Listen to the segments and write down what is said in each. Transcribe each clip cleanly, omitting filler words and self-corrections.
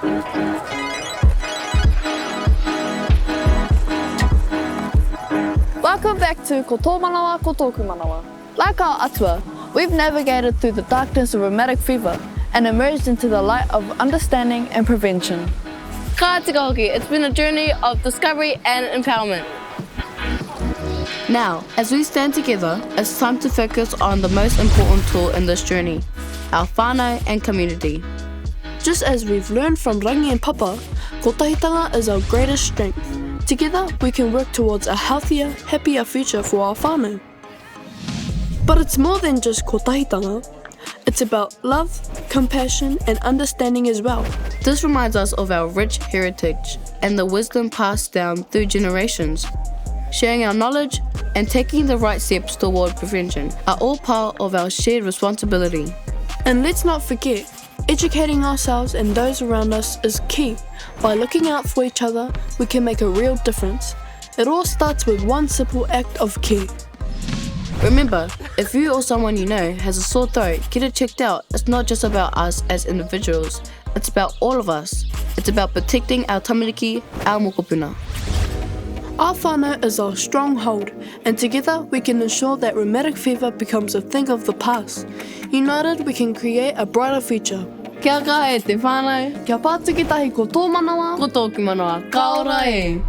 Welcome back to Ko Tō Manawa, Ko Tōku Manawa. Like our atua, we've navigated through the darkness of rheumatic fever and emerged into the light of understanding and prevention. Ka tika hoki, it's been a journey of discovery and empowerment. Now, as we stand together, it's time to focus on the most important tool in this journey, our whānau and community. Just as we've learned from Rangi and Papa, kotahitanga is our greatest strength. Together, we can work towards a healthier, happier future for our whānau. But it's more than just kotahitanga. It's about love, compassion, and understanding as well. This reminds us of our rich heritage and the wisdom passed down through generations. Sharing our knowledge and taking the right steps toward prevention are all part of our shared responsibility. And let's not forget, educating ourselves and those around us is key. By looking out for each other, we can make a real difference. It all starts with one simple act of care. Remember, if you or someone you know has a sore throat, get it checked out. It's not just about us as individuals, it's about all of us. It's about protecting our tamariki, our mokopuna. Our whānau is our stronghold, and together we can ensure that rheumatic fever becomes a thing of the past. United, we can create a brighter future. Kia kaha e te whānau, Kia pātukitahi ko tō manawa, ko tōku manawa, ka ora e!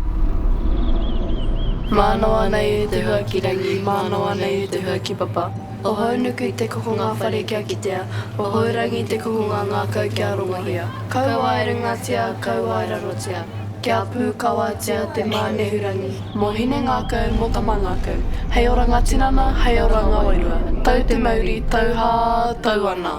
Manawa nei e te hua ki rangi, manawa nei e te hua ki papa. O haunuku i te kohonga whare kia kitea, o haurangi te kohonga ngā kau kia rongohia. Kaua e ringatia, kaua e rarotia. Kia pūkawatia te mānehurangi. Mohine ngākau, mō ka mangākau. Hei ora ngā tinana, hei ora ngā wairua. Tau te mauri, tau hā, tau ana.